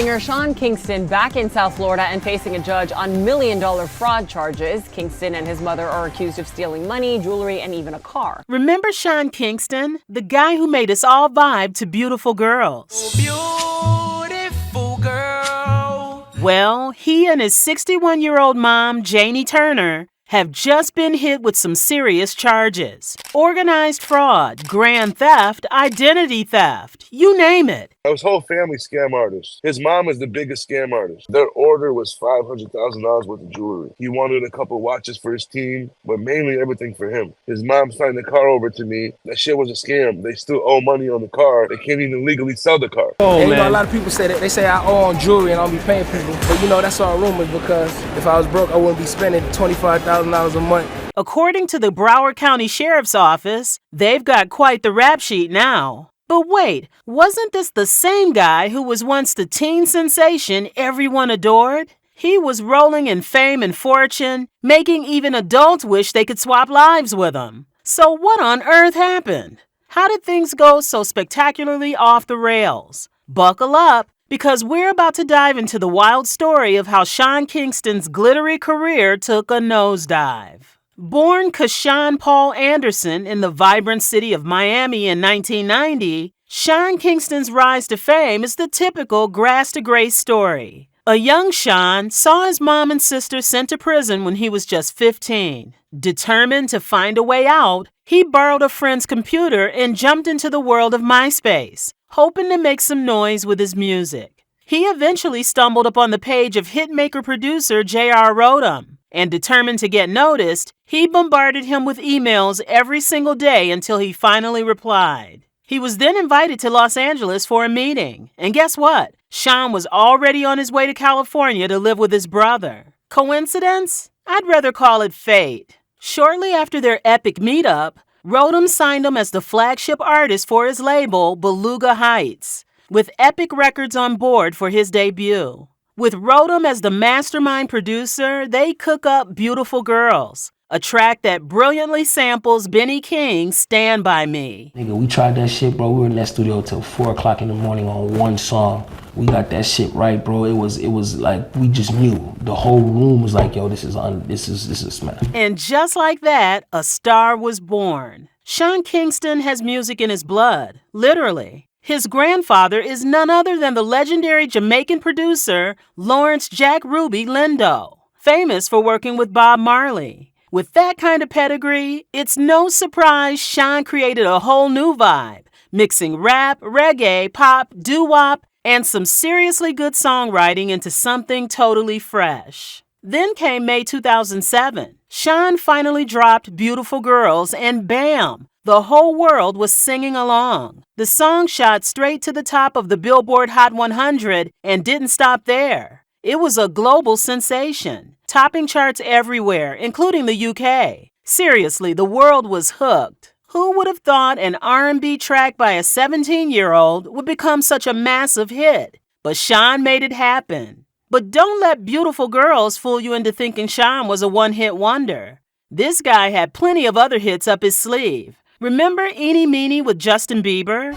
Singer Sean Kingston back in South Florida and facing a judge on million-dollar fraud charges. Kingston and his mother are accused of stealing money, jewelry, and even a car. Remember Sean Kingston? The guy who made us all vibe to Beautiful Girls. Beautiful girl. Well, he and his 61-year-old mom, Janie Turner, have just been hit with some serious charges. Organized fraud, grand theft, identity theft, you name it. His whole family scam artists. His mom is the biggest scam artist. Their order was $500,000 worth of jewelry. He wanted a couple watches for his team, but mainly everything for him. His mom signed the car over to me. That shit was a scam. They still owe money on the car. They can't even legally sell the car. Oh, man. You know, a lot of people say that. They say I owe on jewelry and I don't be paying people. But you know, that's all rumors because if I was broke, I wouldn't be spending $25,000 a month. According to the Broward County Sheriff's Office, they've got quite the rap sheet now. But wait, wasn't this the same guy who was once the teen sensation everyone adored? He was rolling in fame and fortune, making even adults wish they could swap lives with him. So what on earth happened? How did things go so spectacularly off the rails? Buckle up, because we're about to dive into the wild story of how Sean Kingston's glittery career took a nosedive. Born Kashawn Paul Anderson in the vibrant city of Miami in 1990, Sean Kingston's rise to fame is the typical grass-to-grace story. A young Sean saw his mom and sister sent to prison when he was just 15. Determined to find a way out, he borrowed a friend's computer and jumped into the world of MySpace, hoping to make some noise with his music. He eventually stumbled upon the page of hitmaker-producer J.R. Rodham, and determined to get noticed, he bombarded him with emails every single day until he finally replied. He was then invited to Los Angeles for a meeting, and guess what? Sean was already on his way to California to live with his brother. Coincidence? I'd rather call it fate. Shortly after their epic meetup, Rodham signed him as the flagship artist for his label, Beluga Heights, with Epic Records on board for his debut. With Rodham as the mastermind producer, they cook up Beautiful Girls, a track that brilliantly samples Benny King's Stand By Me. Nigga, we tried that shit, bro. We were in that studio till 4 o'clock in the morning on one song. We got that shit right, bro. It was like we just knew. The whole room was like, yo, this is smash. And just like that, a star was born. Sean Kingston has music in his blood, literally. His grandfather is none other than the legendary Jamaican producer Lawrence Jack Ruby Lindo, famous for working with Bob Marley. With that kind of pedigree, it's no surprise Sean created a whole new vibe, mixing rap, reggae, pop, doo-wop, and some seriously good songwriting into something totally fresh. Then came May 2007. Sean finally dropped Beautiful Girls, and bam! The whole world was singing along. The song shot straight to the top of the Billboard Hot 100 and didn't stop there. It was a global sensation, topping charts everywhere, including the UK. Seriously, the world was hooked. Who would have thought an R&B track by a 17-year-old would become such a massive hit? But Sean made it happen. But don't let Beautiful Girls fool you into thinking Sean was a one-hit wonder. This guy had plenty of other hits up his sleeve. Remember Eeny Meeny with Justin Bieber?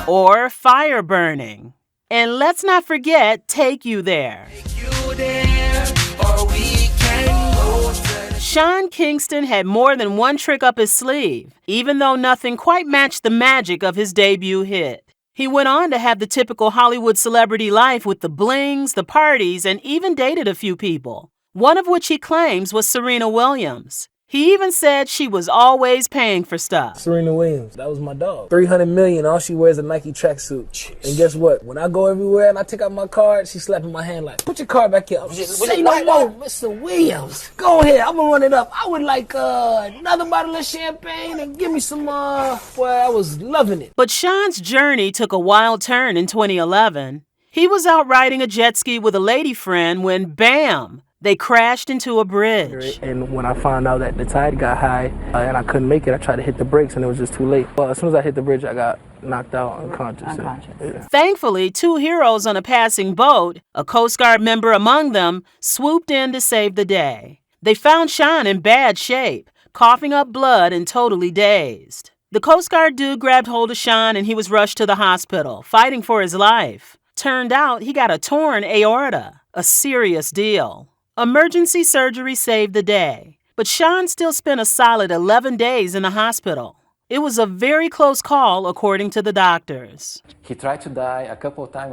Or Fire Burning. And let's not forget Take You There. Sean Kingston had more than one trick up his sleeve, even though nothing quite matched the magic of his debut hit. He went on to have the typical Hollywood celebrity life with the blings, the parties, and even dated a few people, one of which he claims was Serena Williams. He even said she was always paying for stuff. Serena Williams, that was my dog. $300 million, all she wears is a Nike tracksuit. And guess what? When I go everywhere and I take out my card, she's slapping my hand like, put your card back here. Say no more, Mr. Williams. Go ahead, I'm gonna run it up. I would like another bottle of champagne and give me some, boy, I was loving it. But Sean's journey took a wild turn in 2011. He was out riding a jet ski with a lady friend when, bam! They crashed into a bridge. And when I found out that the tide got high and I couldn't make it, I tried to hit the brakes and it was just too late. Well, as soon as I hit the bridge, I got knocked out unconscious. Yeah. Thankfully, two heroes on a passing boat, a Coast Guard member among them, swooped in to save the day. They found Sean in bad shape, coughing up blood and totally dazed. The Coast Guard dude grabbed hold of Sean and he was rushed to the hospital, fighting for his life. Turned out he got a torn aorta, a serious deal. Emergency surgery saved the day, but Sean still spent a solid 11 days in the hospital. It was a very close call, according to the doctors. He tried to die a couple of times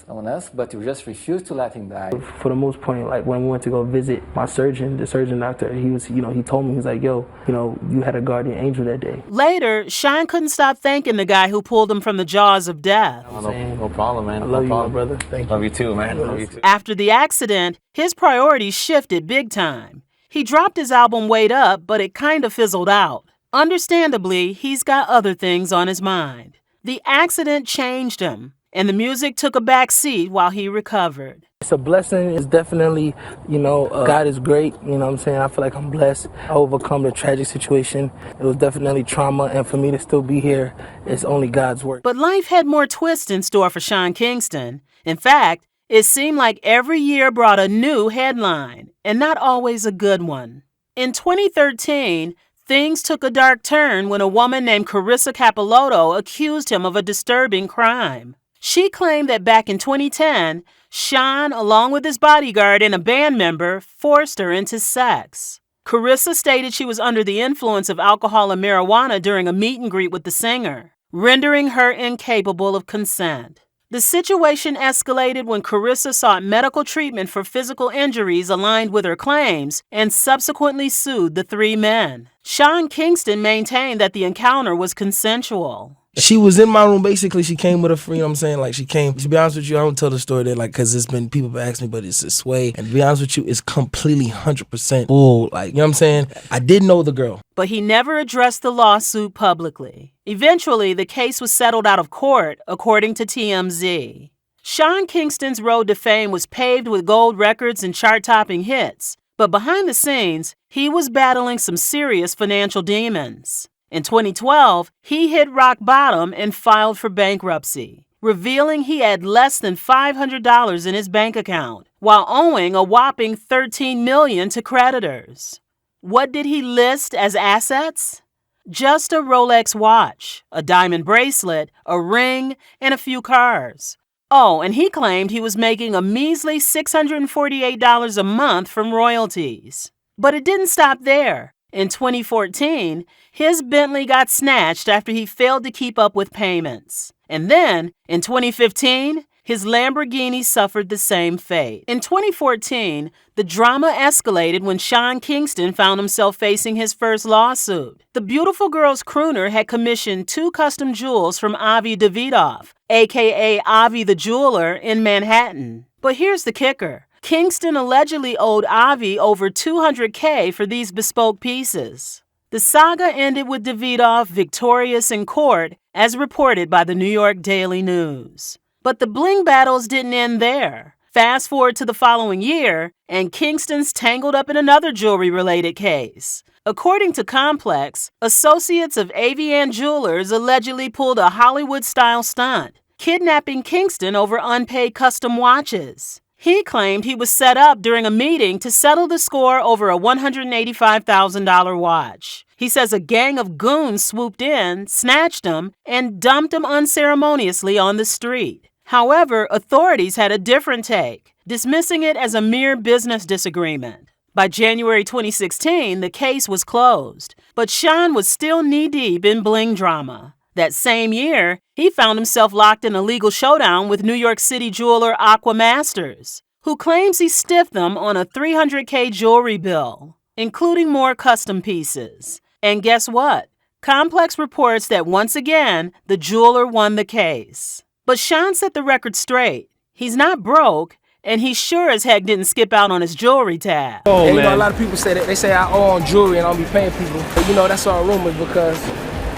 on us, but we just refused to let him die. For the most part, like when we went to go visit my surgeon, the surgeon doctor, he was, he told me, he's like, yo, you had a guardian angel that day. Later, Sean couldn't stop thanking the guy who pulled him from the jaws of death. No problem, man. I love you, problem. my brother. Thank you. Love you too, man. Love you too. After the accident, his priorities shifted big time. He dropped his album Wait Up, but it kind of fizzled out. Understandably, he's got other things on his mind. The accident changed him, and the music took a back seat while he recovered. It's a blessing. It's definitely, God is great. You know what I'm saying? I feel like I'm blessed. I overcome the tragic situation. It was definitely trauma, and for me to still be here, it's only God's work. But life had more twists in store for Sean Kingston. In fact, it seemed like every year brought a new headline, and not always a good one. In 2013, things took a dark turn when a woman named Carissa Capilotto accused him of a disturbing crime. She claimed that back in 2010, Sean, along with his bodyguard and a band member, forced her into sex. Carissa stated she was under the influence of alcohol and marijuana during a meet and greet with the singer, rendering her incapable of consent. The situation escalated when Carissa sought medical treatment for physical injuries aligned with her claims and subsequently sued the three men. Sean Kingston maintained that the encounter was consensual. She was in my room, basically. She came with a friend, you know what I'm saying? Like, she came, to be honest with you, I don't tell the story there, like, because it's been, people have asked me, but it's a sway. And to be honest with you, it's completely 100% bull. Like, you know what I'm saying? I did know the girl. But he never addressed the lawsuit publicly. Eventually, the case was settled out of court, according to TMZ. Sean Kingston's road to fame was paved with gold records and chart-topping hits. But behind the scenes, he was battling some serious financial demons. In 2012, he hit rock bottom and filed for bankruptcy, revealing he had less than $500 in his bank account, while owing a whopping $13 million to creditors. What did he list as assets? Just a Rolex watch, a diamond bracelet, a ring, and a few cars. Oh, and he claimed he was making a measly $648 a month from royalties. But it didn't stop there. In 2014, his Bentley got snatched after he failed to keep up with payments. And then, in 2015, his Lamborghini suffered the same fate. In 2014, the drama escalated when Sean Kingston found himself facing his first lawsuit. The Beautiful Girls crooner had commissioned 2 custom jewels from Avi Davidoff, a.k.a. Avi the Jeweler, in Manhattan. But here's the kicker. Kingston allegedly owed Avi over $200K for these bespoke pieces. The saga ended with Davidoff victorious in court, as reported by the New York Daily News. But the bling battles didn't end there. Fast forward to the following year, and Kingston's tangled up in another jewelry-related case. According to Complex, associates of Avian Jewelers allegedly pulled a Hollywood-style stunt, kidnapping Kingston over unpaid custom watches. He claimed he was set up during a meeting to settle the score over a $185,000 watch. He says a gang of goons swooped in, snatched him, and dumped him unceremoniously on the street. However, authorities had a different take, dismissing it as a mere business disagreement. By January 2016, the case was closed, but Sean was still knee-deep in bling drama. That same year, he found himself locked in a legal showdown with New York City jeweler Aqua Masters, who claims he stiffed them on a $300K jewelry bill, including more custom pieces. And guess what? Complex reports that once again, the jeweler won the case. But Sean set the record straight. He's not broke, and he sure as heck didn't skip out on his jewelry tab. Oh, and, a lot of people say that. They say I own jewelry and I'll be paying people. But that's all rumors, because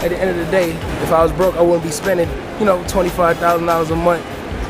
at the end of the day, if I was broke, I wouldn't be spending, $25,000 a month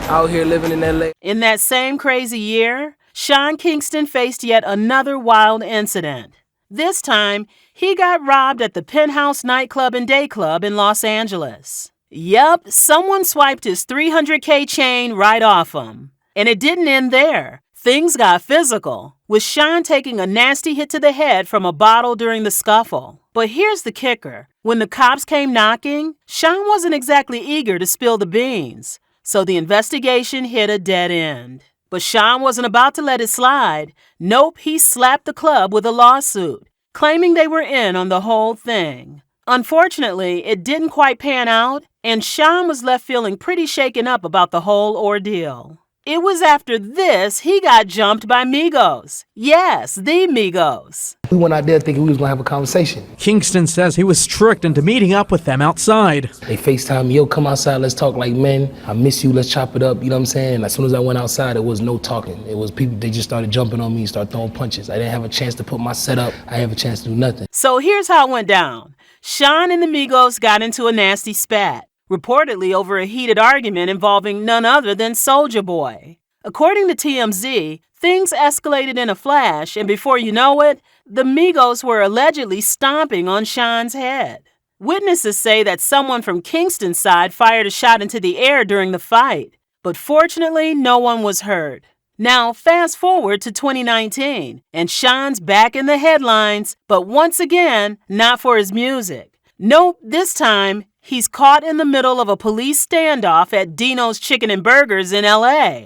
out here living in LA. In that same crazy year, Sean Kingston faced yet another wild incident. This time, he got robbed at the Penthouse nightclub and day club in Los Angeles. Yup, someone swiped his $300K chain right off him. And it didn't end there. Things got physical, with Sean taking a nasty hit to the head from a bottle during the scuffle. But here's the kicker. When the cops came knocking, Sean wasn't exactly eager to spill the beans, so the investigation hit a dead end. But Sean wasn't about to let it slide. Nope, he slapped the club with a lawsuit, claiming they were in on the whole thing. Unfortunately, it didn't quite pan out, and Sean was left feeling pretty shaken up about the whole ordeal. It was after this he got jumped by Migos. Yes, the Migos. We went out there thinking we was gonna have a conversation. Kingston says he was tricked into meeting up with them outside. They FaceTime me, yo, come outside, let's talk like men. I miss you, let's chop it up, you know what I'm saying? And as soon as I went outside, it was no talking. It was people, they just started jumping on me, started throwing punches. I didn't have a chance to put my set up. I didn't have a chance to do nothing. So here's how it went down. Sean and the Migos got into a nasty spat, reportedly over a heated argument involving none other than Soulja Boy. According to TMZ, things escalated in a flash, and before you know it, the Migos were allegedly stomping on Sean's head. Witnesses say that someone from Kingston's side fired a shot into the air during the fight, but fortunately, no one was hurt. Now, fast forward to 2019, and Sean's back in the headlines, but once again, not for his music. Nope, this time, he's caught in the middle of a police standoff at Dino's Chicken and Burgers in LA.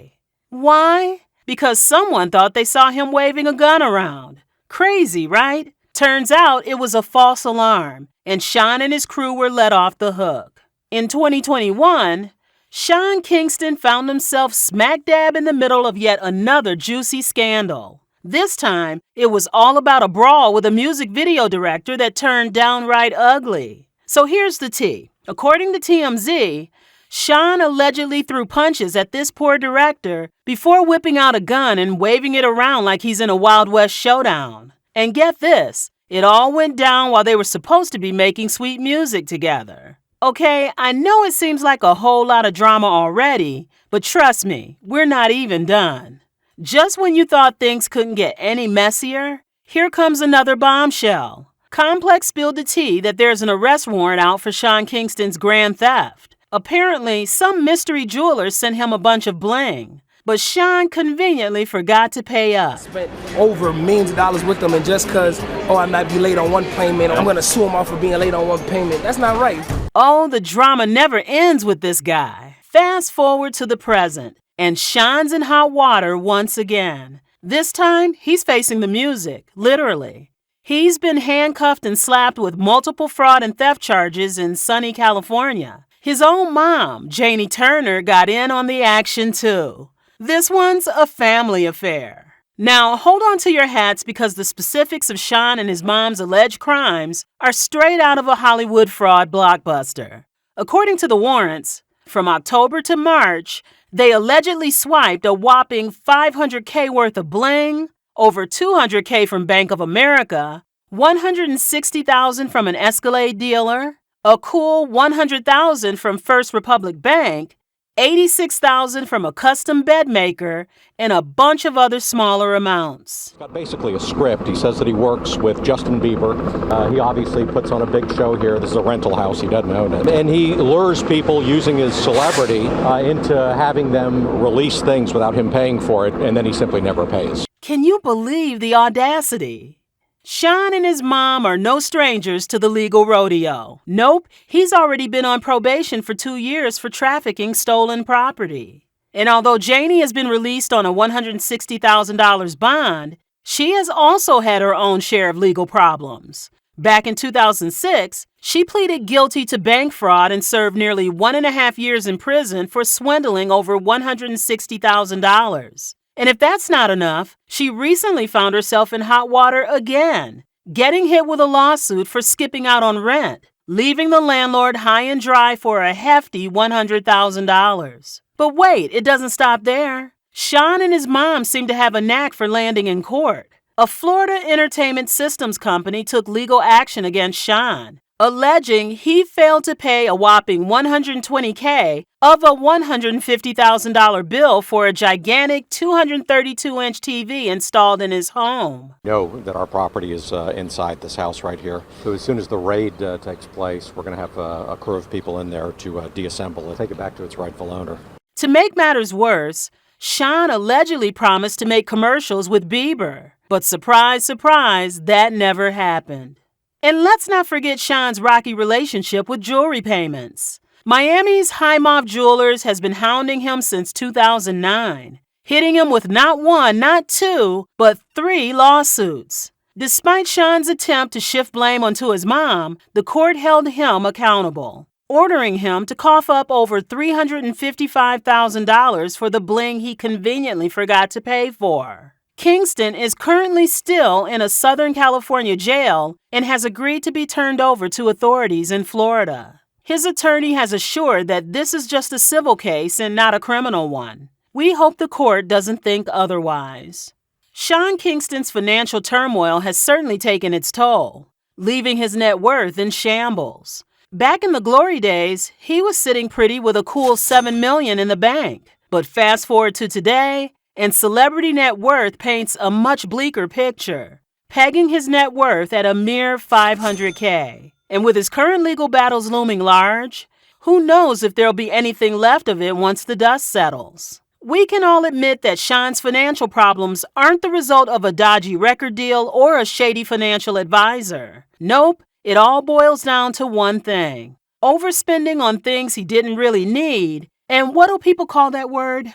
Why? Because someone thought they saw him waving a gun around. Crazy, right? Turns out it was a false alarm, and Sean and his crew were let off the hook. In 2021, Sean Kingston found himself smack dab in the middle of yet another juicy scandal. This time, it was all about a brawl with a music video director that turned downright ugly. So here's the tea. According to TMZ, Sean allegedly threw punches at this poor director before whipping out a gun and waving it around like he's in a Wild West showdown. And get this, it all went down while they were supposed to be making sweet music together. Okay, I know it seems like a whole lot of drama already, but trust me, we're not even done. Just when you thought things couldn't get any messier, here comes another bombshell. Complex spilled the tea that there's an arrest warrant out for Sean Kingston's grand theft. Apparently, some mystery jeweler sent him a bunch of bling, but Sean conveniently forgot to pay up. Spent over millions of dollars with them, and just cause, I might be late on one payment, I'm gonna sue him off for being late on one payment. That's not right. Oh, the drama never ends with this guy. Fast forward to the present, and Sean's in hot water once again. This time, he's facing the music, literally. He's been handcuffed and slapped with multiple fraud and theft charges in sunny California. His own mom, Janie Turner, got in on the action too. This one's a family affair. Now, hold on to your hats because the specifics of Sean and his mom's alleged crimes are straight out of a Hollywood fraud blockbuster. According to the warrants, from October to March, they allegedly swiped a whopping $500K worth of bling, over $200K from Bank of America, $160,000 from an Escalade dealer, a cool $100,000 from First Republic Bank, $86,000 from a custom bed maker, and a bunch of other smaller amounts. He's got basically a script. He says that he works with Justin Bieber. He obviously puts on a big show here. This is a rental house. He doesn't own it. And he lures people using his celebrity into having them release things without him paying for it, and then he simply never pays. Can you believe the audacity? Sean and his mom are no strangers to the legal rodeo. Nope, he's already been on probation for 2 years for trafficking stolen property. And although Janie has been released on a $160,000 bond, she has also had her own share of legal problems. Back in 2006, she pleaded guilty to bank fraud and served nearly 1.5 years in prison for swindling over $160,000. And if that's not enough, she recently found herself in hot water again, getting hit with a lawsuit for skipping out on rent, leaving the landlord high and dry for a hefty $100,000. But wait, it doesn't stop there. Sean and his mom seem to have a knack for landing in court. A Florida entertainment systems company took legal action against Sean, alleging he failed to pay a whopping $120K of a $150,000 bill for a gigantic 232-inch TV installed in his home. Know that our property is inside this house right here. So as soon as the raid takes place, we're going to have a crew of people in there to deassemble it, take it back to its rightful owner. To make matters worse, Sean allegedly promised to make commercials with Bieber. But surprise, surprise, that never happened. And let's not forget Sean's rocky relationship with jewelry payments. Miami's High Moth Jewelers has been hounding him since 2009, hitting him with not one, not two, but 3 lawsuits. Despite Sean's attempt to shift blame onto his mom, the court held him accountable, ordering him to cough up over $355,000 for the bling he conveniently forgot to pay for. Kingston is currently still in a Southern California jail and has agreed to be turned over to authorities in Florida. His attorney has assured that this is just a civil case and not a criminal one. We hope the court doesn't think otherwise. Sean Kingston's financial turmoil has certainly taken its toll, leaving his net worth in shambles. Back in the glory days, he was sitting pretty with a cool $7 million in the bank. But fast forward to today, and celebrity net worth paints a much bleaker picture, pegging his net worth at a mere $500K. And with his current legal battles looming large, who knows if there'll be anything left of it once the dust settles. We can all admit that Sean's financial problems aren't the result of a dodgy record deal or a shady financial advisor. Nope, it all boils down to one thing: overspending on things he didn't really need, and what do people call that word?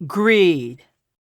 Greed.